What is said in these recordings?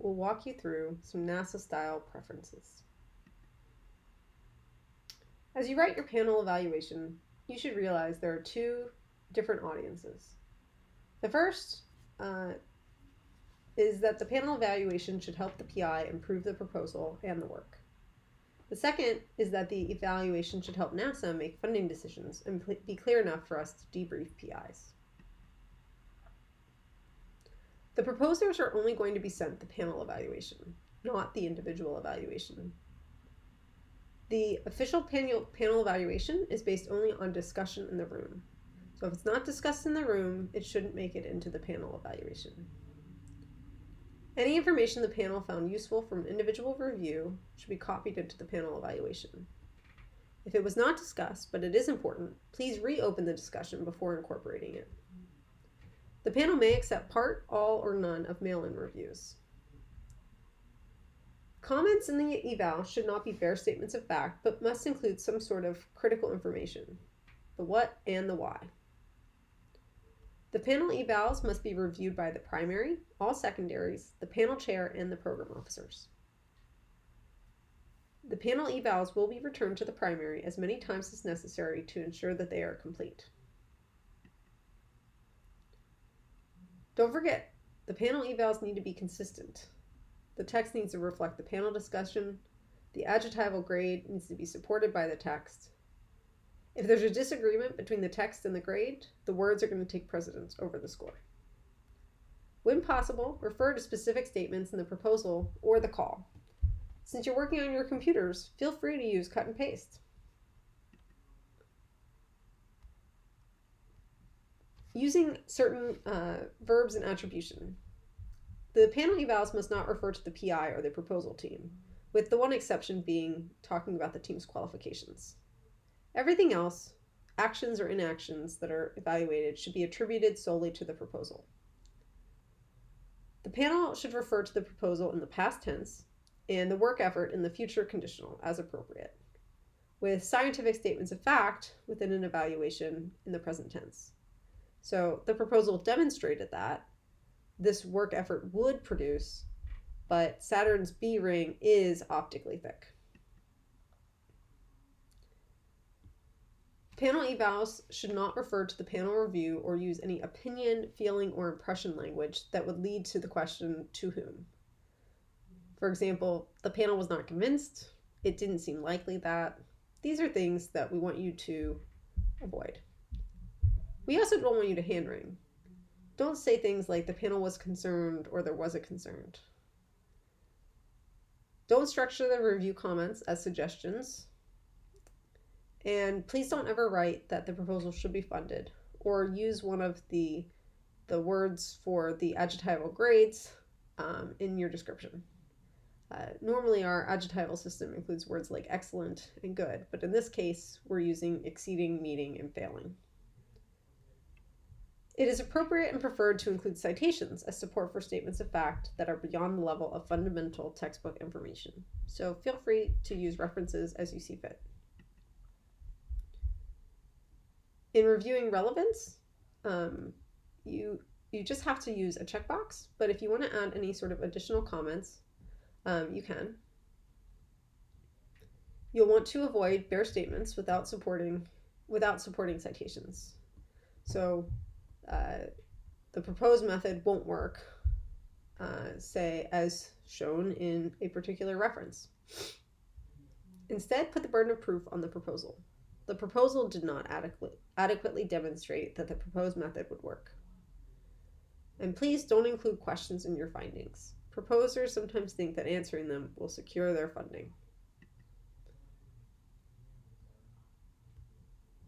we'll walk you through some NASA-style preferences. As you write your panel evaluation, you should realize there are two different audiences. The first is that the panel evaluation should help the PI improve the proposal and the work. The second is that the evaluation should help NASA make funding decisions and be clear enough for us to debrief PIs. The proposers are only going to be sent the panel evaluation, not the individual evaluation. The official panel evaluation is based only on discussion in the room. So if it's not discussed in the room, it shouldn't make it into the panel evaluation. Any information the panel found useful from individual review should be copied into the panel evaluation. If it was not discussed, but it is important, please reopen the discussion before incorporating it. The panel may accept part, all, or none of mail-in reviews. Comments in the eval should not be bare statements of fact, but must include some sort of critical information, the what and the why. The panel evals must be reviewed by the primary, all secondaries, the panel chair, and the program officers. The panel evals will be returned to the primary as many times as necessary to ensure that they are complete. Don't forget, the panel evals need to be consistent. The text needs to reflect the panel discussion. The adjectival grade needs to be supported by the text. If there's a disagreement between the text and the grade, the words are going to take precedence over the score. When possible, refer to specific statements in the proposal or the call. Since you're working on your computers, feel free to use cut and paste. Using certain verbs and attribution. The panel evals must not refer to the PI or the proposal team, with the one exception being talking about the team's qualifications. Everything else, actions or inactions that are evaluated, should be attributed solely to the proposal. The panel should refer to the proposal in the past tense and the work effort in the future conditional as appropriate, with scientific statements of fact within an evaluation in the present tense. So the proposal demonstrated that this work effort would produce, but Saturn's B ring is optically thick. Panel evals should not refer to the panel review or use any opinion, feeling, or impression language that would lead to the question, to whom? For example, the panel was not convinced, it didn't seem likely that. These are things that we want you to avoid. We also don't want you to hand wring. Don't say things like the panel was concerned or there was a concern. Don't structure the review comments as suggestions. And please don't ever write that the proposal should be funded or use one of the words for the adjectival grades in your description. Normally our adjectival system includes words like excellent and good, but in this case we're using exceeding, meeting, and failing. It is appropriate and preferred to include citations as support for statements of fact that are beyond the level of fundamental textbook information. So feel free to use references as you see fit. In reviewing relevance, you just have to use a checkbox, but if you want to add any sort of additional comments, you can. You'll want to avoid bare statements without supporting citations. So the proposed method won't work, say, as shown in a particular reference. Instead, put the burden of proof on the proposal. The proposal did not adequately demonstrate that the proposed method would work. And please don't include questions in your findings. Proposers sometimes think that answering them will secure their funding.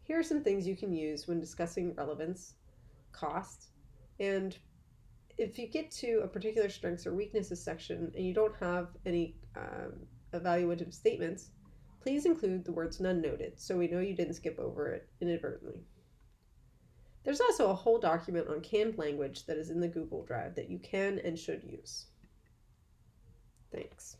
Here are some things you can use when discussing relevance, cost, and if you get to a particular strengths or weaknesses section and you don't have any evaluative statements, please include the words none noted so we know you didn't skip over it inadvertently. There's also a whole document on canned language that is in the Google Drive that you can and should use. Thanks.